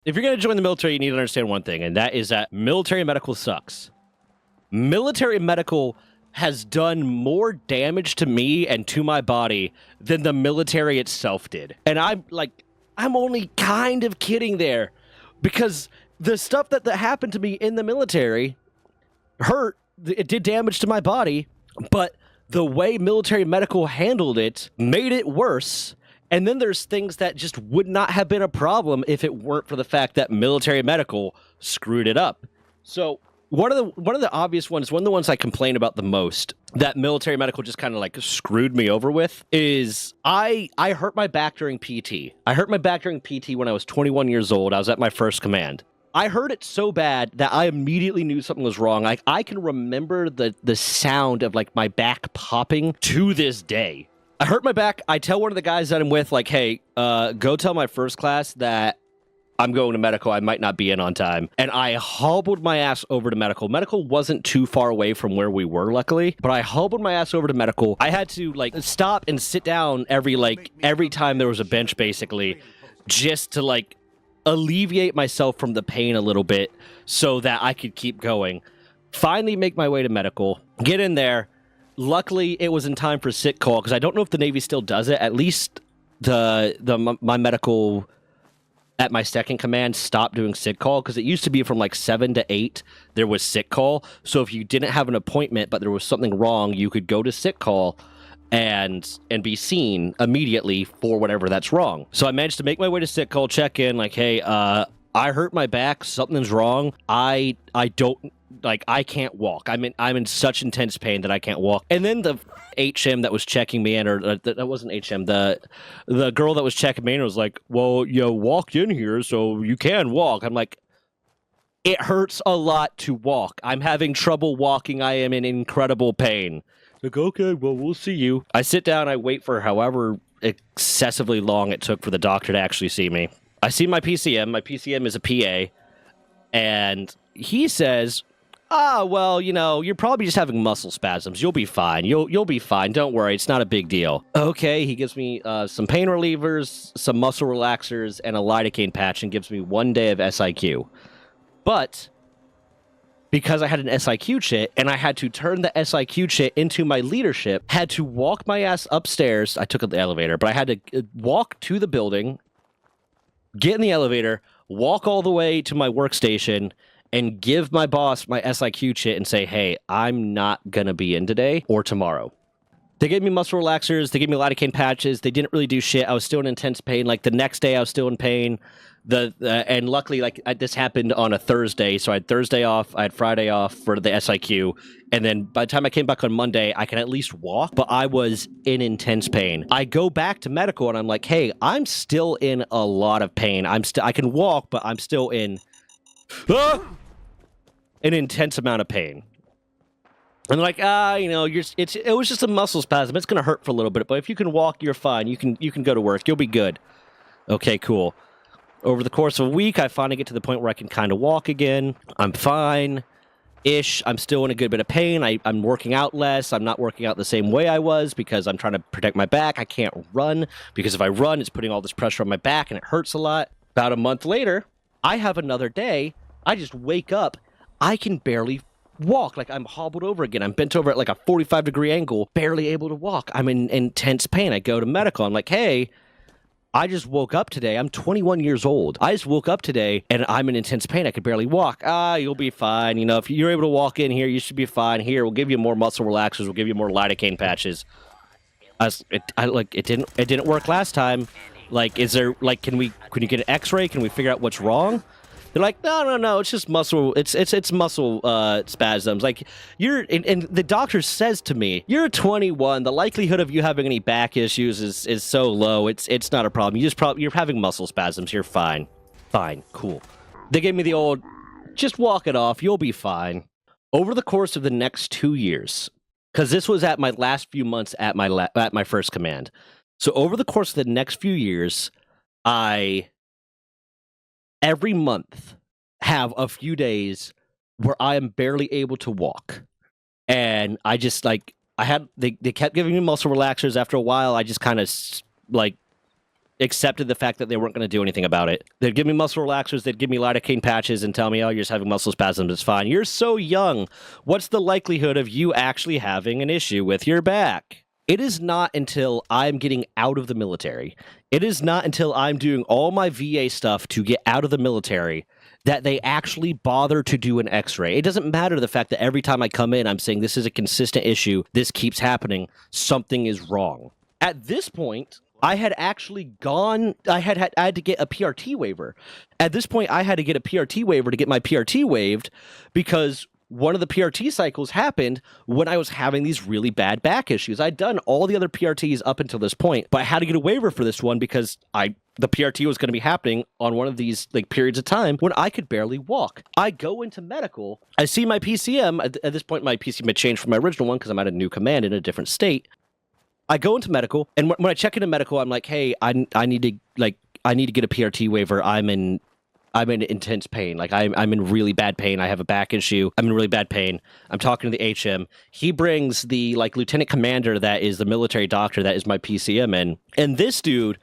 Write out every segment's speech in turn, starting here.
if you're going to join the military, you need to understand one thing, and that is that military medical sucks. Military medical has done more damage to me and to my body than the military itself did. And I'm only kind of kidding there, because the stuff that happened to me in the military hurt. It did damage to my body, but the way military medical handled it made it worse. And then there's things that just would not have been a problem if it weren't for the fact that military medical screwed it up. So one of the obvious ones, one of the ones I complain about the most that military medical just kind of like screwed me over with is I hurt my back during PT. I hurt my back during PT when I was 21 years old. I was at my first command. I heard it so bad that I immediately knew something was wrong. Like, I can remember the sound of like my back popping to this day. I hurt my back. I tell one of the guys that I'm with, like, hey, go tell my first class that I'm going to medical. I might not be in on time. And I hobbled my ass over to medical. Medical wasn't too far away from where we were, luckily, but I hobbled my ass over to medical. I had to like stop and sit down every time there was a bench, basically, just to like alleviate myself from the pain a little bit so that I could keep going. Finally make my way to medical, get in there. Luckily, it was in time for sick call, because I don't know if the Navy still does it. At least my medical at my second command stopped doing sick call, because it used to be from like 7 to 8 there was sick call. So if you didn't have an appointment but there was something wrong, you could go to sick call and be seen immediately for whatever that's wrong. So I managed to make my way to sick call, check in, like, hey, I hurt my back, something's wrong. I can't walk. I'm in such intense pain that I can't walk. And then the HM that was checking me in, or that wasn't HM, the girl that was checking me in was like, well, you walked in here, so you can walk. I'm like, it hurts a lot to walk. I'm having trouble walking. I am in incredible pain. Like, okay, well, we'll see you. I sit down, I wait for however excessively long it took for the doctor to actually see me. I see my PCM. My PCM is a PA, and he says, well, you're probably just having muscle spasms. You'll be fine. You'll be fine. Don't worry. It's not a big deal. Okay, he gives me some pain relievers, some muscle relaxers, and a lidocaine patch, and gives me 1 day of SIQ. But because I had an SIQ chit, and I had to turn the SIQ chit into my leadership, had to walk my ass upstairs. I took the elevator, but I had to walk to the building, get in the elevator, walk all the way to my workstation, and give my boss my SIQ chit and say, hey, I'm not going to be in today or tomorrow. They gave me muscle relaxers. They gave me lidocaine patches. They didn't really do shit. I was still in intense pain. Like, the next day, I was still in pain. And luckily, this happened on a Thursday, so I had Thursday off. I had Friday off for the SIQ. And then by the time I came back on Monday, I can at least walk, but I was in intense pain. I go back to medical, and I'm like, hey, I'm still in a lot of pain. I can walk, but I'm still in an intense amount of pain. And they're like, it was just a muscle spasm. It's gonna hurt for a little bit, but if you can walk, you're fine. You can go to work. You'll be good. Okay, cool. Over the course of a week, I finally get to the point where I can kind of walk again. I'm fine-ish. I'm still in a good bit of pain. I'm working out less. I'm not working out the same way I was because I'm trying to protect my back. I can't run because if I run, it's putting all this pressure on my back and it hurts a lot. About a month later, I have another day. I just wake up. I can barely walk. Like, I'm hobbled over again. I'm bent over at like a 45-degree angle, barely able to walk. I'm in intense pain. I go to medical. I'm like, hey, I just woke up today. I'm 21 years old. I just woke up today, and I'm in intense pain. I could barely walk. You'll be fine. If you're able to walk in here, you should be fine. Here, we'll give you more muscle relaxers. We'll give you more lidocaine patches. It didn't work last time. Like, is there, like, can you get an X-ray? Can we figure out what's wrong? They're like, no, it's just muscle. It's muscle spasms. Like, and the doctor says to me, you're 21. The likelihood of you having any back issues is so low. It's not a problem. You're having muscle spasms. You're fine. Fine, cool. They gave me the old, just walk it off. You'll be fine. Over the course of the next 2 years, because this was at my last few months at my first command. So over the course of the next few years, every month have a few days where I am barely able to walk. And I just they kept giving me muscle relaxers. After a while, I just kind of accepted the fact that they weren't going to do anything about it. They'd give me muscle relaxers, they'd give me lidocaine patches and tell me, oh, you're just having muscle spasms, it's fine. You're so young. What's the likelihood of you actually having an issue with your back? It is not until I'm getting out of the military, it is not until I'm doing all my VA stuff to get out of the military that they actually bother to do an x-ray. It doesn't matter the fact that every time I come in, I'm saying this is a consistent issue, this keeps happening, something is wrong. At this point, I had actually gone, I had to get a PRT waiver. At this point, I had to get a PRT waiver to get my PRT waived because one of the PRT cycles happened when I was having these really bad back issues. I'd done all the other PRTs up until this point, but I had to get a waiver for this one because the PRT was going to be happening on one of these like periods of time when I could barely walk. I go into medical. I see my PCM. At this point, my PCM had changed from my original one because I'm at a new command in a different state. I go into medical, and when I check into medical, I'm like, "Hey, I need to get a PRT waiver. I'm in intense pain. Like I'm in really bad pain. I have a back issue. I'm in really bad pain." I'm talking to the HM. He brings the like lieutenant commander that is the military doctor that is my PCM in, and this dude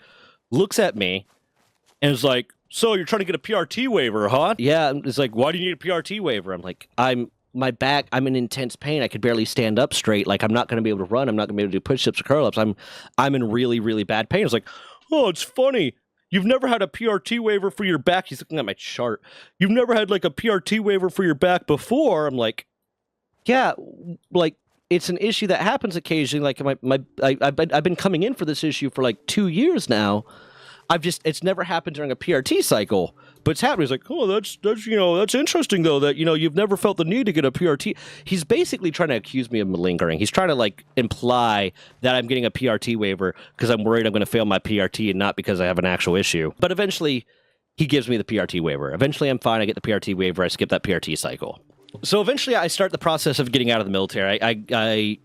looks at me and is like, "So you're trying to get a PRT waiver, huh?" Yeah. It's like, "Why do you need a PRT waiver?" I'm like, my back, I'm in intense pain. I could barely stand up straight. Like, I'm not going to be able to run. I'm not going to be able to do push-ups or curl-ups. I'm in really, really bad pain. I was like, "Oh, it's funny. You've never had a PRT waiver for your back." He's looking at my chart. "You've never had, like, a PRT waiver for your back before." I'm like, "Yeah, like, it's an issue that happens occasionally. Like, I've been coming in for this issue for, like, 2 years now. It's never happened during a PRT cycle, but it's happening." He's like, "Oh, that's interesting though, that, you've never felt the need to get a PRT." He's basically trying to accuse me of malingering. He's trying to like imply that I'm getting a PRT waiver because I'm worried I'm going to fail my PRT and not because I have an actual issue. But eventually he gives me the PRT waiver. Eventually I'm fine. I get the PRT waiver. I skip that PRT cycle. So eventually I start the process of getting out of the military. I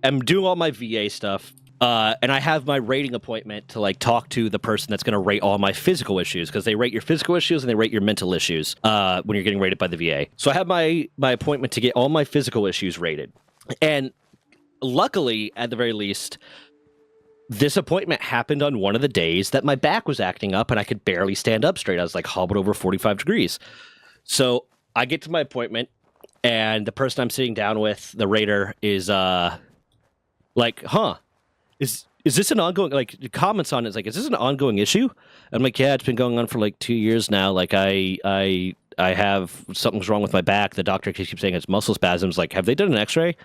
am doing all my VA stuff. And I have my rating appointment to like talk to the person that's going to rate all my physical issues, because they rate your physical issues and they rate your mental issues when you're getting rated by the VA. So I have my appointment to get all my physical issues rated. And luckily, at the very least, this appointment happened on one of the days that my back was acting up and I could barely stand up straight. I was like hobbled over 45 degrees. So I get to my appointment and the person I'm sitting down with, the rater, is like, "Huh. Is this an ongoing," like, comments on it, it's like, "Is this an ongoing issue?" I'm like, "Yeah, it's been going on for like 2 years now. Like, I have something's wrong with my back. The doctor keeps saying it's muscle spasms. Like, have they done an x-ray?"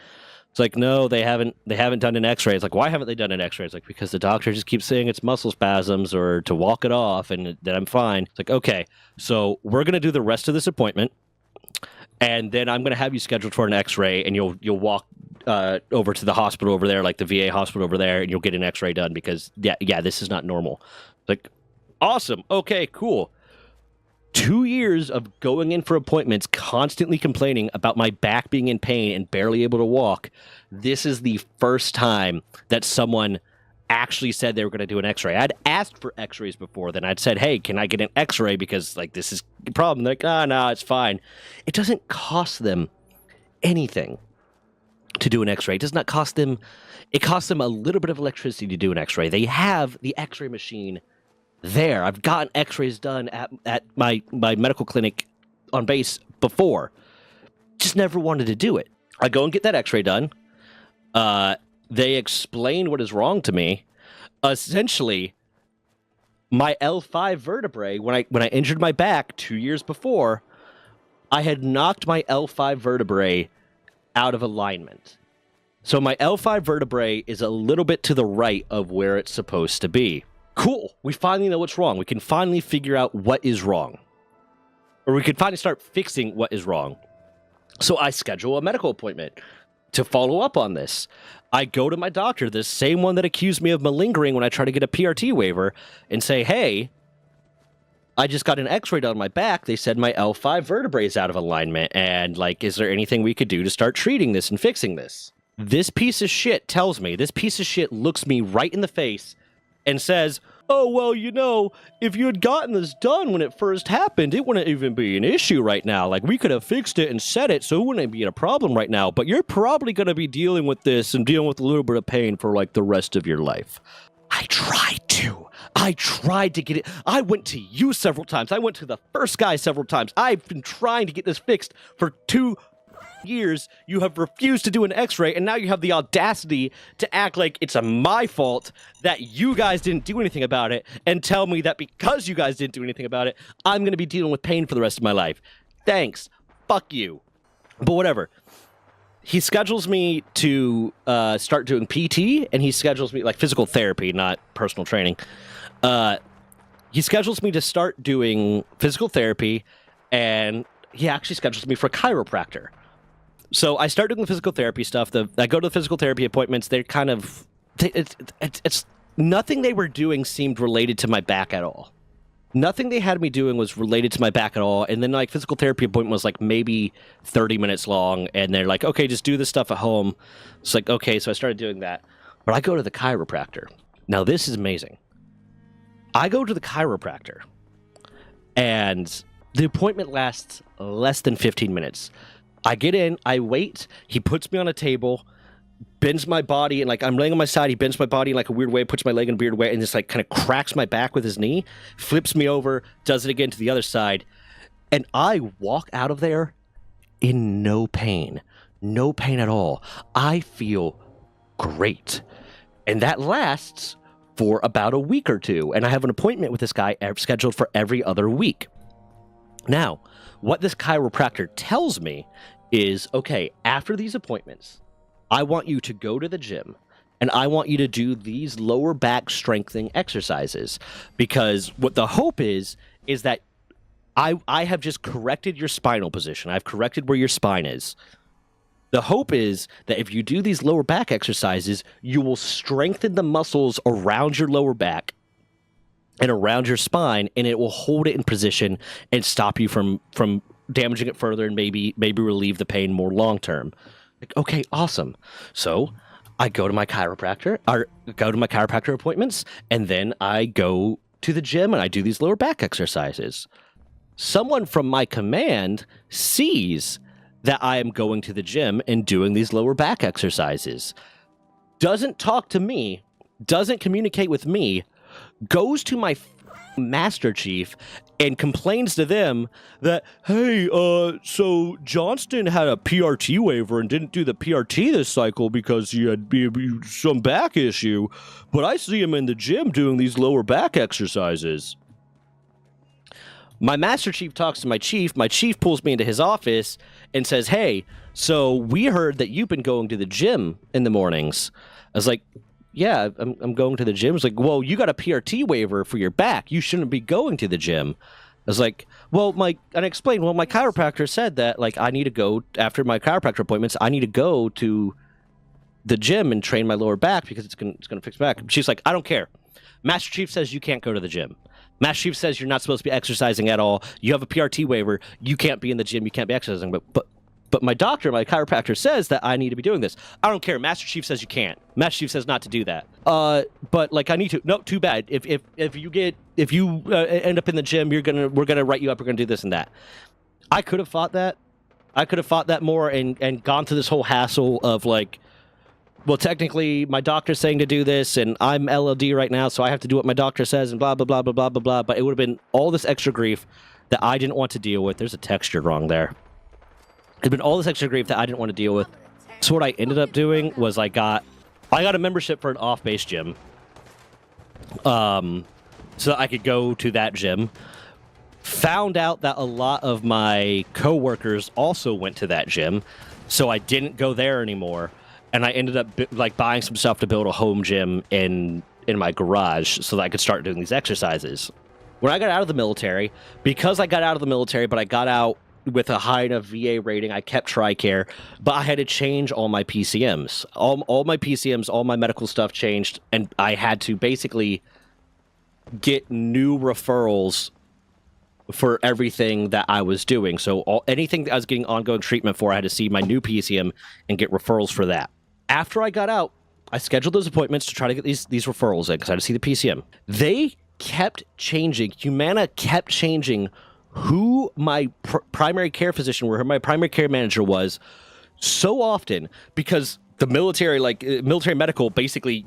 It's like, "No, they haven't done an x-ray." It's like, "Why haven't they done an x-ray?" It's like, "Because the doctor just keeps saying it's muscle spasms or to walk it off and that I'm fine." It's like, "Okay, so we're going to do the rest of this appointment and then I'm going to have you scheduled for an x-ray and you'll walk over to the hospital over there, like the VA hospital over there, and you'll get an x-ray done because yeah, this is not normal." Like, awesome. Okay, cool. 2 years of going in for appointments, constantly complaining about my back being in pain and barely able to walk. This is the first time that someone actually said they were going to do an x-ray. I'd asked for x-rays before. Then I'd said, "Hey, can I get an x-ray because like this is a problem?" They're like, "Oh, no, it's fine." It doesn't cost them anything to do an x-ray. It does not cost them. It costs them a little bit of electricity to do an x-ray. They have the x-ray machine there. I've gotten x-rays done at my medical clinic on base before. Just never wanted to do it. I go and get that x-ray done. They explain what is wrong to me. Essentially, my L5 vertebrae, when I injured my back 2 years before, I had knocked my L5 vertebrae out of alignment. So my L5 vertebrae is a little bit to the right of where it's supposed to be. Cool. We finally know what's wrong. We can finally figure out what is wrong. Or we can finally start fixing what is wrong. So I schedule a medical appointment to follow up on this. I go to my doctor, the same one that accused me of malingering when I try to get a PRT waiver, and say, "Hey, I just got an x-ray done on my back. They said my L5 vertebrae is out of alignment. And, like, is there anything we could do to start treating this and fixing this?" This piece of shit tells me, this piece of shit looks me right in the face and says, "Oh, well, if you had gotten this done when it first happened, it wouldn't even be an issue right now. Like, we could have fixed it and set it, so it wouldn't be a problem right now. But you're probably going to be dealing with this and dealing with a little bit of pain for, like, the rest of your life." I tried to. I tried to get it. I went to you several times. I went to the first guy several times. I've been trying to get this fixed for 2 years. You have refused to do an x-ray, and now you have the audacity to act like it's my fault that you guys didn't do anything about it, and tell me that because you guys didn't do anything about it, I'm going to be dealing with pain for the rest of my life. Thanks. Fuck you. But whatever. He schedules me to start doing PT, and he schedules me, like, physical therapy, not personal training. He schedules me to start doing physical therapy, and he actually schedules me for a chiropractor. So I start doing the physical therapy stuff. I go to the physical therapy appointments. They're kind of... It's nothing they were doing seemed related to my back at all. Nothing they had me doing was related to my back at all. And then, like, physical therapy appointment was, like, maybe 30 minutes long. And they're like, okay, just do this stuff at home. It's like, okay, so I started doing that. But I go to the chiropractor. Now, this is amazing. I go to the chiropractor, and the appointment lasts less than 15 minutes. I get in, I wait, he puts me on a table, bends my body, and, like, I'm laying on my side, he bends my body in, like, a weird way, puts my leg in a weird way, and just, like, kind of cracks my back with his knee, flips me over, does it again to the other side, and I walk out of there in no pain at all. I feel great, and that lasts for about a week or two, and I have an appointment with this guy scheduled for every other week. Now, what this chiropractor tells me is, okay, after these appointments, I want you to go to the gym, and I want you to do these lower back strengthening exercises, because what the hope is that I have just corrected your spinal position. I've corrected where your spine is. The hope is that if you do these lower back exercises, you will strengthen the muscles around your lower back and around your spine, and it will hold it in position and stop you from damaging it further, and maybe relieve the pain more long term. Like, okay, awesome. So I go to my chiropractor appointments, and then I go to the gym and I do these lower back exercises. Someone from my command sees that I am going to the gym and doing these lower back exercises, doesn't talk to me, doesn't communicate with me, goes to my Master Chief and complains to them that, hey, so Johnston had a PRT waiver and didn't do the PRT this cycle because he had some back issue, but I see him in the gym doing these lower back exercises. My Master Chief talks to my chief. My chief pulls me into his office and says, hey, so we heard that you've been going to the gym in the mornings. I was like, yeah, I'm going to the gym. It's like, well, you got a PRT waiver for your back. You shouldn't be going to the gym. I was like, and I explained, my chiropractor said that, like, I need to go, after my chiropractor appointments, I need to go to the gym and train my lower back because it's going to fix my back. She's like, I don't care. Master Chief says you can't go to the gym. Master Chief says you're not supposed to be exercising at all. You have a PRT waiver. You can't be in the gym. You can't be exercising. But my doctor, my chiropractor, says that I need to be doing this. I don't care. Master Chief says you can't. Master Chief says not to do that. But, like, I need to. No, too bad. If you end up in the gym, we're gonna write you up. We're gonna do this and that. I could have fought that. I could have fought that more and gone through this whole hassle of, like, well, technically, my doctor's saying to do this, and I'm LLD right now, so I have to do what my doctor says, and blah, blah, blah, blah, blah, blah, blah. But it would have been all this extra grief that I didn't want to deal with. There's a texture wrong there. It had been all this extra grief that I didn't want to deal with. So what I ended up doing was I got a membership for an off-base gym, so that I could go to that gym. Found out that a lot of my coworkers also went to that gym, so I didn't go there anymore. And I ended up buying some stuff to build a home gym in my garage so that I could start doing these exercises. When I got out of the military, because I got out of the military, but I got out with a high enough VA rating, I kept TRICARE, but I had to change all my PCMs. All my PCMs, all my medical stuff changed, and I had to basically get new referrals for everything that I was doing. So anything that I was getting ongoing treatment for, I had to see my new PCM and get referrals for that. After I got out, I scheduled those appointments to try to get these referrals in because I had to see the PCM. They kept changing. Humana kept changing who my primary care physician were, who my primary care manager was so often, because The military, military medical, basically,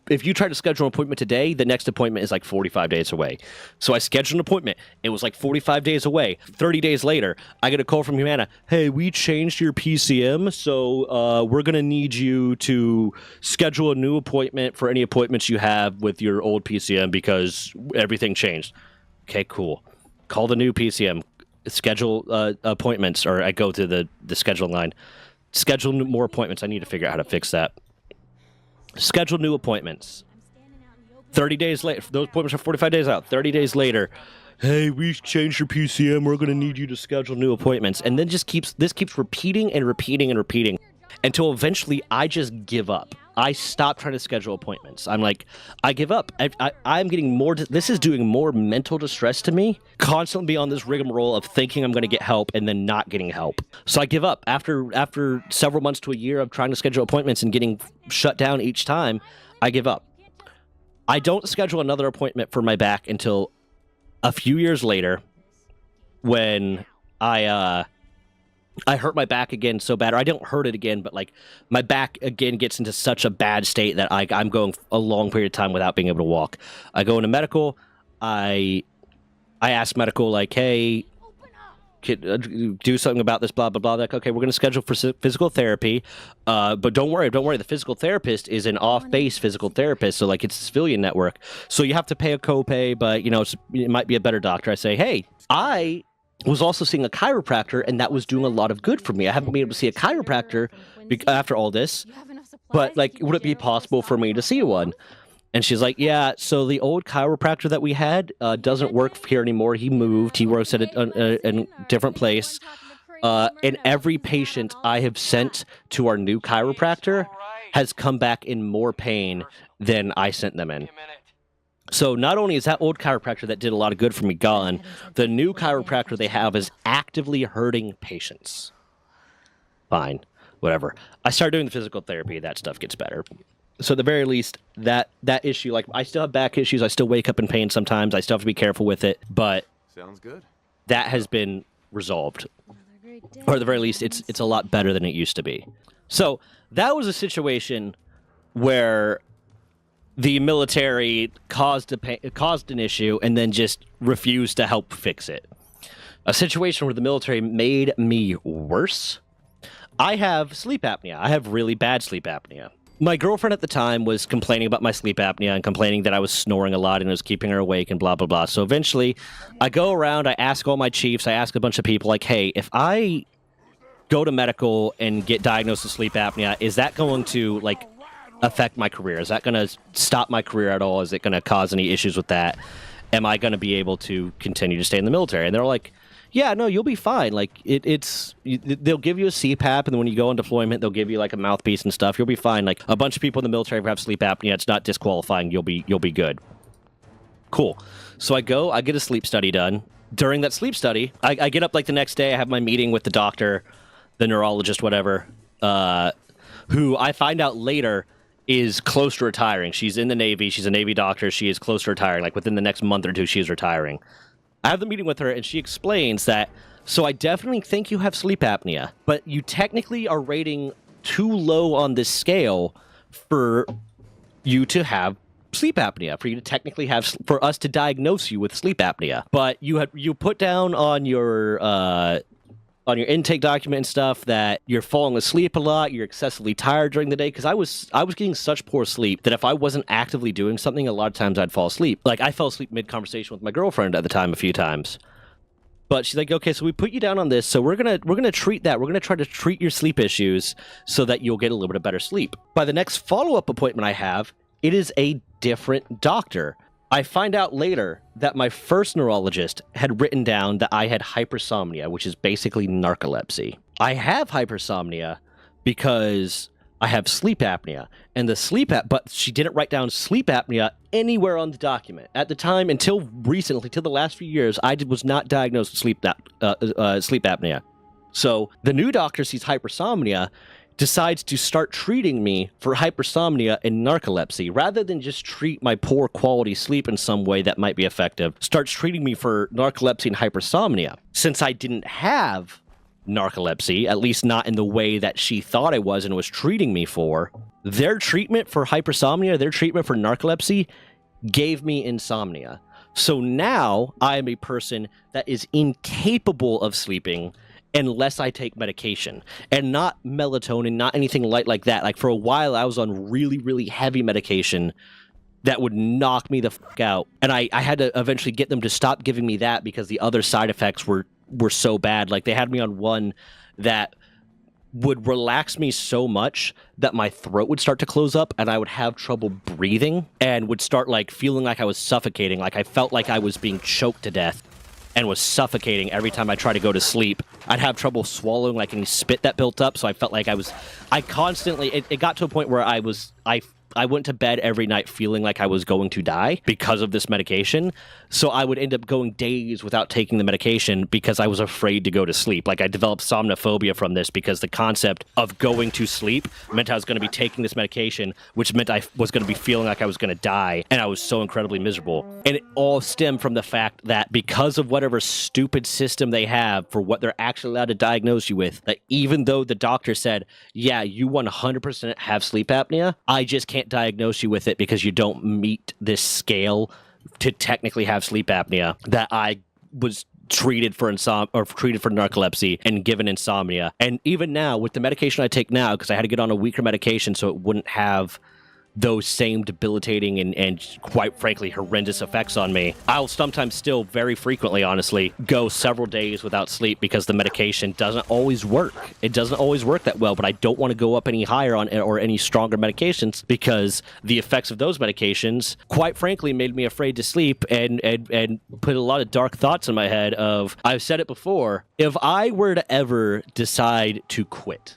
if you try to schedule an appointment today, the next appointment is like 45 days away. So I scheduled an appointment. It was like 45 days away. 30 days later, I get a call from Humana. Hey, we changed your PCM, so we're going to need you to schedule a new appointment for any appointments you have with your old PCM because everything changed. Okay, cool. Call the new PCM. Schedule appointments, or I go to the scheduling line. Schedule more appointments. I need to figure out how to fix that. Schedule new appointments. 30 days later. Those appointments are 45 days out. 30 days later. Hey, we changed your PCM. We're going to need you to schedule new appointments. And then this keeps repeating and repeating and repeating until eventually I just give up. I stop trying to schedule appointments. I'm like, I give up. I'm getting more. This is doing more mental distress to me. Constantly be on this rigmarole of thinking I'm going to get help and then not getting help. So I give up. After several months to a year of trying to schedule appointments and getting shut down each time, I give up. I don't schedule another appointment for my back until a few years later when I hurt my back again so bad, or I don't hurt it again, but like my back again gets into such a bad state that I'm going a long period of time without being able to walk. I go into medical. I ask medical, like, hey, do something about this, blah, blah, blah. Like, okay, we're going to schedule for physical therapy. But don't worry. The physical therapist is an off-base physical therapist. So like it's a civilian network. So you have to pay a copay, but it might be a better doctor. I say, hey, I was also seeing a chiropractor, and that was doing a lot of good for me. I haven't been able to see a chiropractor after all this, but like, would it be possible for me to see one? And she's like, yeah, so the old chiropractor that we had doesn't work here anymore. He moved. He works at a different place. And every patient I have sent to our new chiropractor has come back in more pain than I sent them in. So not only is that old chiropractor that did a lot of good for me gone, the new chiropractor they have is actively hurting patients. Fine, whatever. I start doing the physical therapy. That stuff gets better. So at the very least, that issue, like I still have back issues. I still wake up in pain sometimes. I still have to be careful with it. But sounds good. That has been resolved. Or at the very least, it's a lot better than it used to be. So that was a situation where the military caused an issue and then just refused to help fix it. A situation where the military made me worse. I have sleep apnea. I have really bad sleep apnea. My girlfriend at the time was complaining about my sleep apnea and complaining that I was snoring a lot and it was keeping her awake and blah, blah, blah. So eventually, I go around, I ask all my chiefs, I ask a bunch of people, like, hey, if I go to medical and get diagnosed with sleep apnea, is that going to, like, affect my career? Is that going to stop my career at all? Is it going to cause any issues with that? Am I going to be able to continue to stay in the military? And they're like, yeah, no, you'll be fine. Like they'll give you a CPAP, and then when you go on deployment, they'll give you like a mouthpiece and stuff. You'll be fine. Like a bunch of people in the military have sleep apnea. It's not disqualifying. You'll be good. Cool. So I get a sleep study done. During that sleep study, I get up like the next day. I have my meeting with the doctor, the neurologist, whatever, who I find out later is close to retiring. She's in the Navy. She's a Navy doctor. She is close to retiring. Like within the next month or two, she's retiring. I have the meeting with her, and she explains that, so I definitely think you have sleep apnea, but you technically are rating too low on this scale for you to have sleep apnea, for you to technically have, for us to diagnose you with sleep apnea. But you put down on your intake document and stuff that you're falling asleep a lot, you're excessively tired during the day, because I was getting such poor sleep that if I wasn't actively doing something, a lot of times I'd fall asleep. Like I fell asleep mid-conversation with my girlfriend at the time a few times. But she's like, okay, so we put you down on this, so we're gonna treat that. We're gonna try to treat your sleep issues so that you'll get a little bit of better sleep. By the next follow-up appointment I have, it is a different doctor. I find out later that my first neurologist had written down that I had hypersomnia, which is basically narcolepsy. I have hypersomnia because I have sleep apnea, and but she didn't write down sleep apnea anywhere on the document. At the time, until recently, till the last few years, I was not diagnosed with sleep apnea. So the new doctor sees hypersomnia, decides to start treating me for hypersomnia and narcolepsy rather than just treat my poor quality sleep in some way that might be effective. Starts treating me for narcolepsy and hypersomnia. Since I didn't have narcolepsy, at least not in the way that she thought I was and was treating me for. Their treatment for hypersomnia, their treatment for narcolepsy gave me insomnia. So now I am a person that is incapable of sleeping unless I take medication, and not melatonin, not anything light like that. Like for a while I was on really, really heavy medication that would knock me the fuck out. And I had to eventually get them to stop giving me that because the other side effects were so bad. Like they had me on one that would relax me so much that my throat would start to close up and I would have trouble breathing and would start like feeling like I was suffocating. Like I felt like I was being choked to death and was suffocating every time I tried to go to sleep. I'd have trouble swallowing like any spit that built up. So I felt like I constantly, it got to a point where I went to bed every night feeling like I was going to die because of this medication. So I would end up going days without taking the medication because I was afraid to go to sleep. Like I developed somnophobia from this because the concept of going to sleep meant I was going to be taking this medication, which meant I was going to be feeling like I was going to die. And I was so incredibly miserable. And it all stemmed from the fact that because of whatever stupid system they have for what they're actually allowed to diagnose you with, that even though the doctor said, yeah, you 100% have sleep apnea, I just can't diagnose you with it because you don't meet this scale to technically have sleep apnea, that I was treated for narcolepsy and given insomnia. And even now with the medication I take now, because I had to get on a weaker medication so it wouldn't have those same debilitating and quite frankly horrendous effects on me, I'll sometimes still very frequently, honestly, go several days without sleep because the medication doesn't always work. It doesn't always work that well, but I don't want to go up any higher on or any stronger medications because the effects of those medications, quite frankly, made me afraid to sleep and put a lot of dark thoughts in my head of, I've said it before, if I were to ever decide to quit,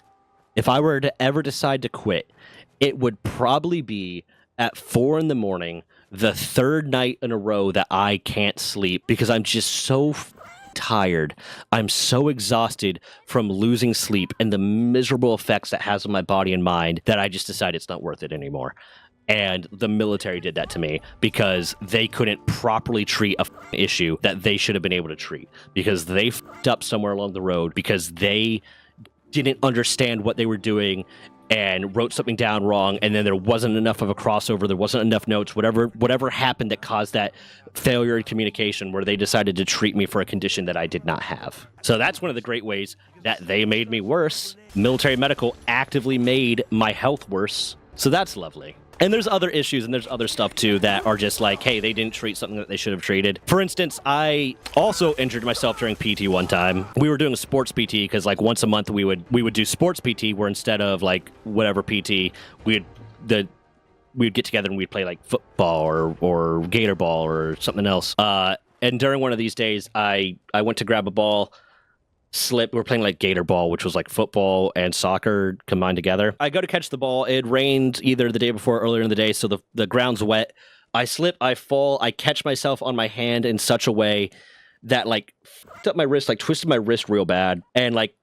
it would probably be at 4 a.m, the third night in a row that I can't sleep because I'm just so tired. I'm so exhausted from losing sleep and the miserable effects that has on my body and mind that I just decided it's not worth it anymore. And the military did that to me because they couldn't properly treat a issue that they should have been able to treat because they f***ed up somewhere along the road because they didn't understand what they were doing and wrote something down wrong, and then there wasn't enough of a crossover, there wasn't enough notes, whatever happened that caused that failure in communication where they decided to treat me for a condition that I did not have. So that's one of the great ways that they made me worse. Military medical actively made my health worse, so that's lovely. And there's other issues and there's other stuff too that are just like, hey, they didn't treat something that they should have treated. For instance, I also injured myself during PT one time. We were doing a sports PT because like once a month we would do sports PT where instead of like whatever PT, we'd get together and we'd play like football or gator ball or something else. And during one of these days, I went to grab a ball, slip. We're playing like gator ball, which was like football and soccer combined together. I go to catch the ball. It rained either the day before or earlier in the day, so the ground's wet. I slip, I fall, I catch myself on my hand in such a way that like f***ed up my wrist, like twisted my wrist real bad, and like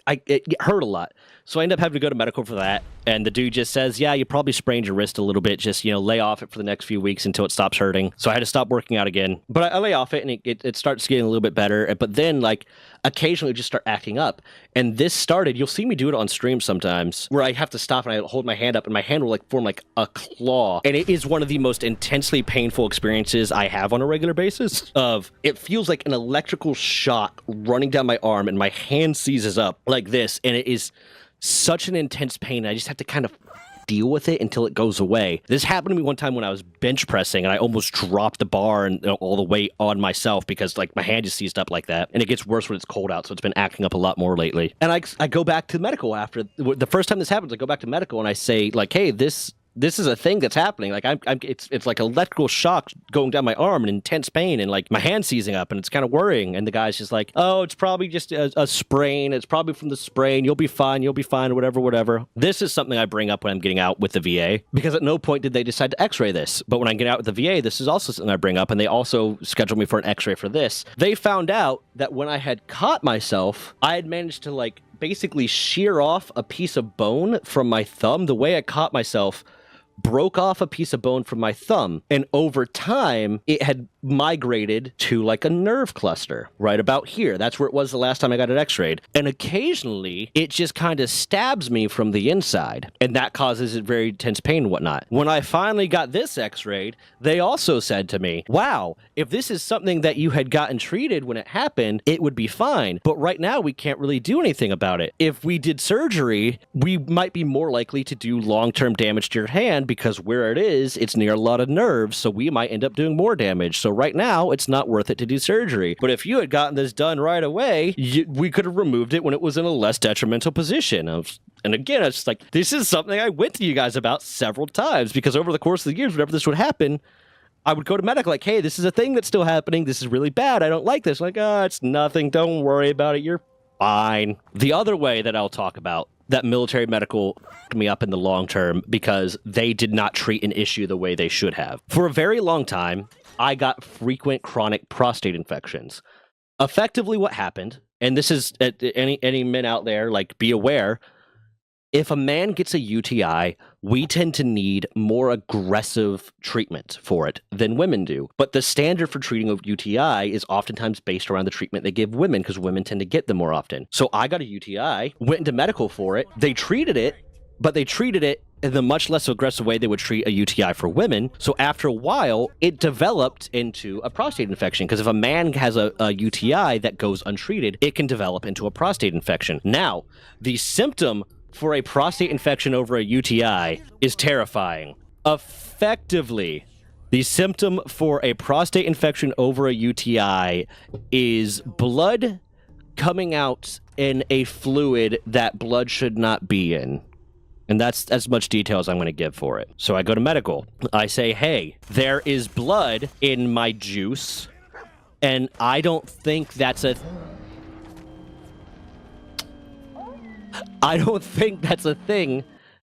it hurt a lot. So I end up having to go to medical for that. And the dude just says, yeah, you probably sprained your wrist a little bit. Just, lay off it for the next few weeks until it stops hurting. So I had to stop working out again. But I lay off it and it starts getting a little bit better. But then, like, occasionally just start acting up. And this started, you'll see me do it on stream sometimes, where I have to stop and I hold my hand up and my hand will, like, form, like, a claw. And it is one of the most intensely painful experiences I have on a regular basis. It feels like an electrical shock running down my arm and my hand seizes up like this. And it is such an intense pain. I just have to kind of deal with it until it goes away. This happened to me one time when I was bench pressing and I almost dropped the bar and all the weight on myself because like my hand just seized up like that. And it gets worse when it's cold out, so it's been acting up a lot more lately. And I go back to medical after the first time this happens. I go back to medical and I say like, hey, this is a thing that's happening. Like it's like electrical shock going down my arm and intense pain and like my hand seizing up and it's kind of worrying. And the guy's just like, oh, it's probably just a sprain. It's probably from the sprain. You'll be fine. Whatever. This is something I bring up when I'm getting out with the VA because at no point did they decide to x-ray this. But when I get out with the VA, this is also something I bring up and they also scheduled me for an x-ray for this. They found out that when I had caught myself, I had managed to like basically shear off a piece of bone from my thumb. The way I caught myself broke off a piece of bone from my thumb, and over time it had migrated to like a nerve cluster right about here. That's where it was the last time I got it x-rayed. And occasionally it just kind of stabs me from the inside, and that causes it very intense pain and whatnot. When I finally got this x-rayed, they also said to me, wow, if this is something that you had gotten treated when it happened, it would be fine. But right now we can't really do anything about it. If we did surgery, we might be more likely to do long-term damage to your hand because where it is, it's near a lot of nerves, so we might end up doing more damage. So right now, it's not worth it to do surgery. But if you had gotten this done right away, we could have removed it when it was in a less detrimental position. And again, it's like, this is something I went to you guys about several times, because over the course of the years, whenever this would happen, I would go to medical like, hey, this is a thing that's still happening. This is really bad. I don't like this. Like, it's nothing. Don't worry about it. You're fine. The other way that I'll talk about that military medical fucked me up in the long term because they did not treat an issue the way they should have. For a very long time, I got frequent chronic prostate infections. Effectively what happened, and this is any men out there, like, be aware, if a man gets a UTI, we tend to need more aggressive treatment for it than women do. But the standard for treating a UTI is oftentimes based around the treatment they give women, because women tend to get them more often. So I got a UTI, went into medical for it. They treated it, but they treated it in the much less aggressive way they would treat a UTI for women. So after a while, it developed into a prostate infection, because if a man has a UTI that goes untreated, it can develop into a prostate infection. Now, the symptom for a prostate infection over a UTI is terrifying. Effectively, the symptom for a prostate infection over a UTI is blood coming out in a fluid that blood should not be in. And that's as much detail as I'm going to give for it. So I go to medical. I say, hey, there is blood in my juice, and I don't think that's a thing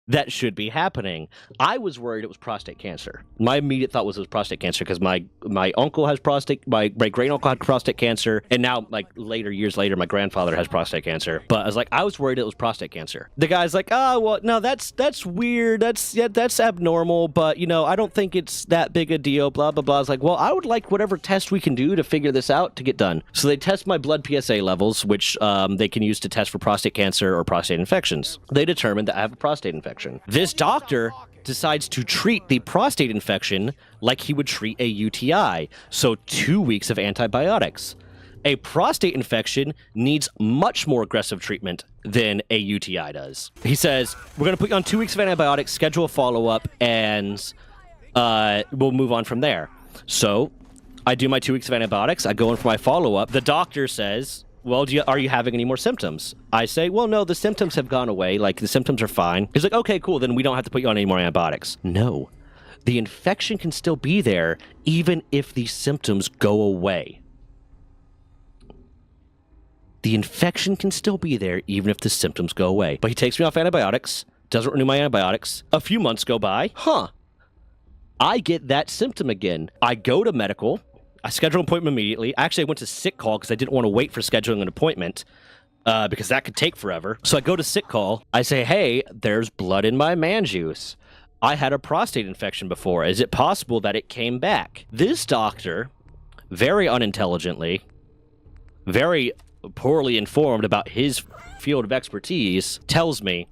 that should be happening. I was worried it was prostate cancer. My immediate thought was it was prostate cancer because my uncle has my great uncle had prostate cancer, and now, like, years later, my grandfather has prostate cancer. But I was worried it was prostate cancer. The guy's like, well, no, that's weird. That's abnormal. But I don't think it's that big a deal. Blah blah blah. I was like, well, I would like whatever test we can do to figure this out to get done. So they test my blood PSA levels, which they can use to test for prostate cancer or prostate infections. They determined that I have a prostate infection. This doctor decides to treat the prostate infection like he would treat a UTI, so 2 weeks of antibiotics. A prostate infection needs much more aggressive treatment than a UTI does. He says, we're going to put you on 2 weeks of antibiotics, schedule a follow-up, and we'll move on from there. So I do my 2 weeks of antibiotics. I go in for my follow-up. The doctor says, well, are you having any more symptoms? I say, well, no, the symptoms have gone away. Like, the symptoms are fine. He's like, okay, cool. Then we don't have to put you on any more antibiotics. No, the infection can still be there even if the symptoms go away. The infection can still be there even if the symptoms go away. But he takes me off antibiotics, doesn't renew my antibiotics. A few months go by. I get that symptom again. I go to medical. I schedule an appointment immediately. Actually, I went to sick call because I didn't want to wait for scheduling an appointment because that could take forever. So I go to sick call. I say, hey, there's blood in my man juice. I had a prostate infection before. Is it possible that it came back? This doctor, very unintelligently, very poorly informed about his field of expertise, tells me,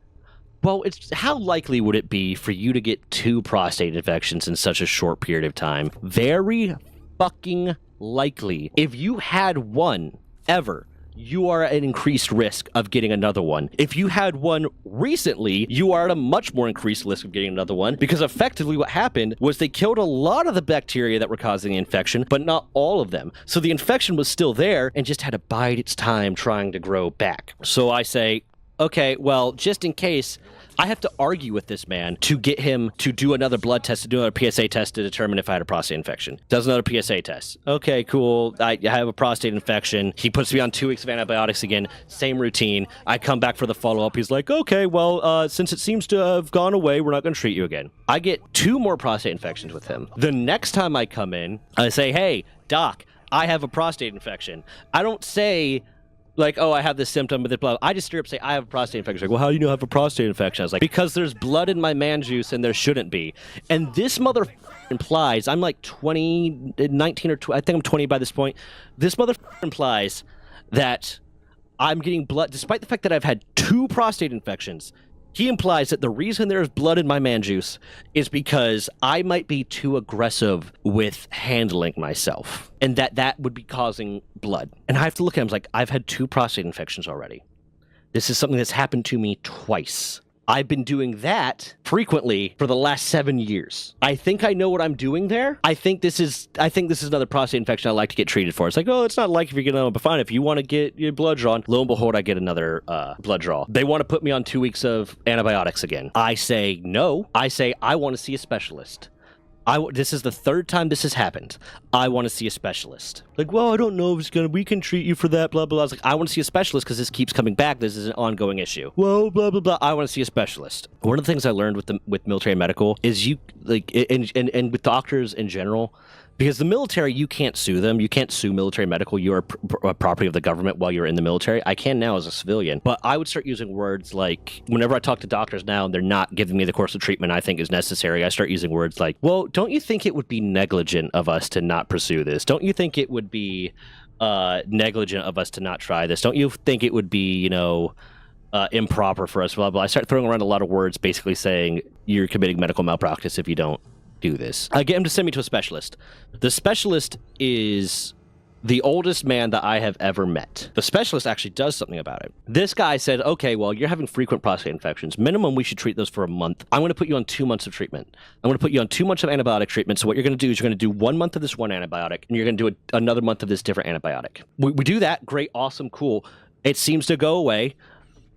well, how likely would it be for you to get 2 prostate infections in such a short period of time? Very fucking likely. If you had one ever, you are at an increased risk of getting another one. If you had one recently, you are at a much more increased risk of getting another one, because effectively what happened was they killed a lot of the bacteria that were causing the infection, but not all of them. So the infection was still there and just had to bide its time trying to grow back. So I say, okay, well, just in case, I have to argue with this man to get him to do another blood test, to do another PSA test to determine if I had a prostate infection. Does another PSA test. Okay, cool. I have a prostate infection. He puts me on 2 weeks of antibiotics again. Same routine. I come back for the follow-up. He's like, okay, well, since it seems to have gone away, we're not going to treat you again. I get 2 more prostate infections with him. The next time I come in, I say, hey, doc, I have a prostate infection. I don't say, like, oh, I have this symptom, but blah. I just straight up say I have a prostate infection. Like, well, how do you know I have a prostate infection? I was like, because there's blood in my man juice and there shouldn't be. And this mother implies I'm like 20, 19 or 20, I think I'm 20 by this point. This mother implies that I'm getting blood, despite the fact that I've had 2 prostate infections. He implies that the reason there's blood in my man juice is because I might be too aggressive with handling myself, and that would be causing blood. And I have to look at him like, I've had 2 prostate infections already. This is something that's happened to me twice. I've been doing that frequently for the last 7 years. I think I know what I'm doing there. I think this is another prostate infection I'd like to get treated for. It's like, oh, it's not like if you're gonna, but fine, if you want to get your blood drawn, lo and behold, I get another blood draw. They want to put me on 2 weeks of antibiotics again. I say no. I say I want to see a specialist. This is the 3rd time this has happened. I want to see a specialist. Like, well, I don't know if we can treat you for that, blah, blah, blah. I was like, I want to see a specialist because this keeps coming back. This is an ongoing issue. Well, blah, blah, blah. I want to see a specialist. One of the things I learned with military and medical is you, like, and with doctors in general, because the military, you can't sue them. You can't sue military and medical. You are a property of the government while you're in the military. I can now as a civilian. But I would start using words like, whenever I talk to doctors now and they're not giving me the course of treatment I think is necessary, I start using words like, well, don't you think it would be negligent of us to not pursue this? Don't you think it would be negligent of us to not try this? Don't you think it would be, improper for us, blah, blah. I start throwing around a lot of words basically saying you're committing medical malpractice if you don't do this. I get him to send me to a specialist. The specialist is the oldest man that I have ever met. The specialist actually does something about it. This guy said, okay, well, you're having frequent prostate infections. Minimum, we should treat those for a month. I'm going to put you on 2 months of treatment. I'm going to put you on 2 months of antibiotic treatment. So what you're going to do is you're going to do 1 month of this one antibiotic, and you're going to do another month of this different antibiotic. We do that. Great, awesome, cool. It seems to go away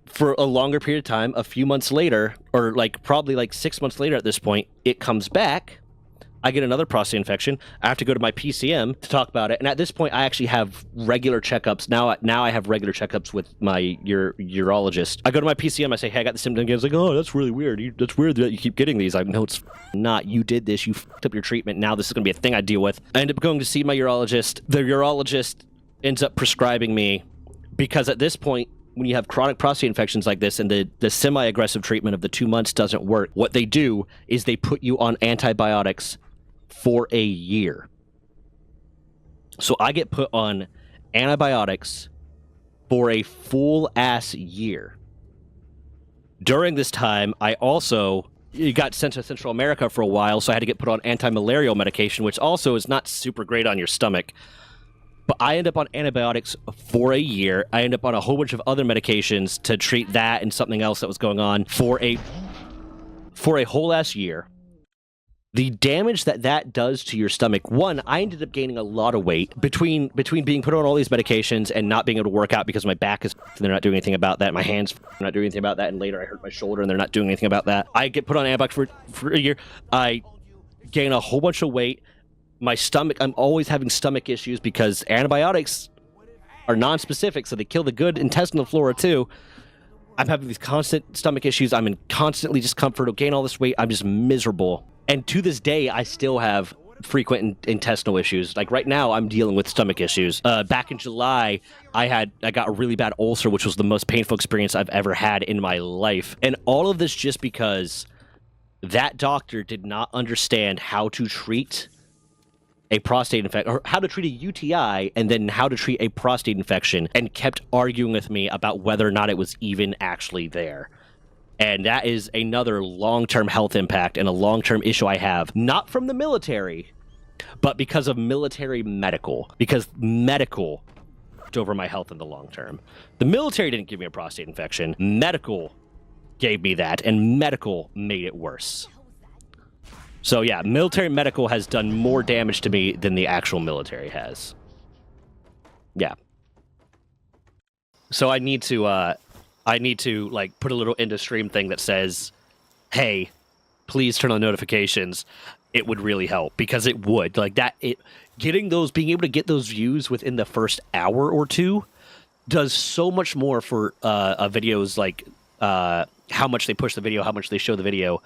for a longer period of time. A few months later, or probably 6 months later at this point, it comes back. I get another prostate infection. I have to go to my PCM to talk about it. And at this point, I actually have regular checkups. Now I have regular checkups with my urologist. I go to my PCM. I say, hey, I got the symptom again. It's like, oh, that's really weird. That's weird that you keep getting these. I know it's not. You did this. You fucked up your treatment. Now this is going to be a thing I deal with. I end up going to see my urologist. The urologist ends up prescribing me, because at this point, when you have chronic prostate infections like this and the semi-aggressive treatment of the 2 months doesn't work, what they do is they put you on antibiotics for a year. So I get put on antibiotics for a full ass year. During this time, I also got sent to Central America for a while, so I had to get put on anti-malarial medication, which also is not super great on your stomach. But I end up on antibiotics for a year. I end up on a whole bunch of other medications to treat that and something else that was going on for a whole ass year. The damage that does to your stomach, one, I ended up gaining a lot of weight between being put on all these medications and not being able to work out because my back is and they're not doing anything about that. My hands are not doing anything about that. And later I hurt my shoulder and they're not doing anything about that. I get put on antibiotics for a year. I gain a whole bunch of weight. My stomach, I'm always having stomach issues because antibiotics are non-specific, so they kill the good intestinal flora too. I'm having these constant stomach issues. I'm in constantly discomfort. I gain all this weight. I'm just miserable. And to this day, I still have frequent intestinal issues. Like right now, I'm dealing with stomach issues. Back in July, I got a really bad ulcer, which was the most painful experience I've ever had in my life. And all of this just because that doctor did not understand how to treat a prostate infection, or how to treat a UTI, and then how to treat a prostate infection, and kept arguing with me about whether or not it was even actually there. And that is another long-term health impact and a long-term issue I have, not from the military, but because of military medical, because medical fucked over my health in the long term. The military didn't give me a prostate infection. Medical gave me that, and medical made it worse. So yeah, military medical has done more damage to me than the actual military has. Yeah. So I need to like put a little end of stream thing that says, hey, please turn on notifications. It would really help, because it would. Like that, being able to get those views within the first hour or two does so much more for videos, like how much they push the video, how much they show the video.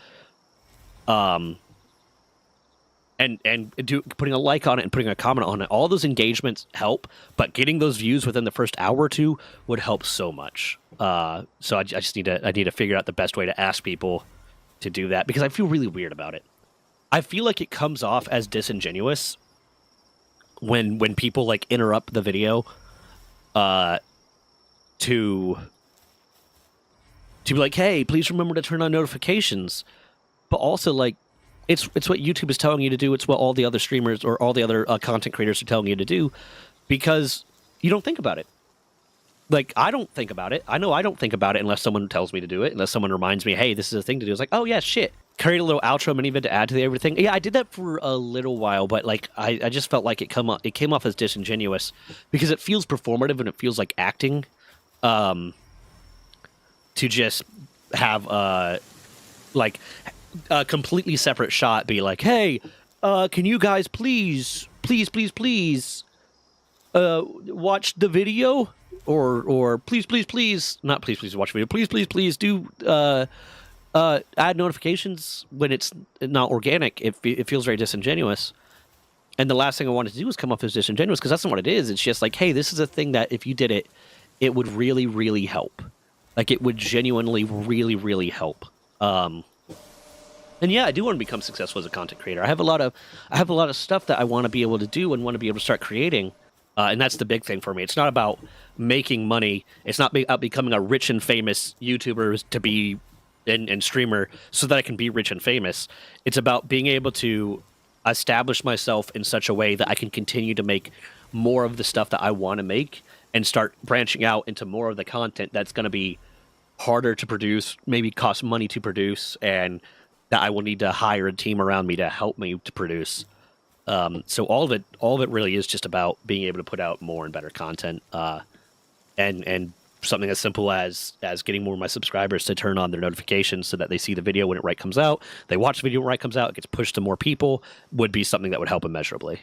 and putting a like on it and putting a comment on it. All those engagements help, but getting those views within the first hour or two would help so much. So I just need to figure out the best way to ask people to do that, because I feel really weird about it. I feel like it comes off as disingenuous when people like interrupt the video to be like, hey, please remember to turn on notifications. But also, like, it's what YouTube is telling you to do. It's what all the other streamers or all the other content creators are telling you to do, because you don't think about it. Like, I don't think about it. I know I don't think about it unless someone tells me to do it, unless someone reminds me, hey, this is a thing to do. It's like, oh, yeah, shit. Create a little outro mini vid to add to the everything. Yeah, I did that for a little while, but, like, I just felt like it came off as disingenuous because it feels performative and it feels like acting to just have, like, a completely separate shot be like, hey, can you guys please watch the video? Or please, not please watch video. Please do add notifications when it's not organic. It feels very disingenuous. And the last thing I wanted to do was come off as disingenuous, because that's not what it is. It's just like, hey, this is a thing that if you did it, it would really, really help. Like, it would genuinely, really, really help. And yeah, I do want to become successful as a content creator. I have a lot of stuff that I want to be able to do and want to be able to start creating. And that's the big thing for me. It's not about making money. It's not about becoming a rich and famous YouTuber to be and streamer so that I can be rich and famous. It's about being able to establish myself in such a way that I can continue to make more of the stuff that I want to make and start branching out into more of the content that's going to be harder to produce, maybe cost money to produce, and that I will need to hire a team around me to help me to produce. So all of it really is just about being able to put out more and better content, and something as simple as getting more of my subscribers to turn on their notifications so that they see the video when it comes out. They watch the video when it comes out. It gets pushed to more people. Would be something that would help immeasurably.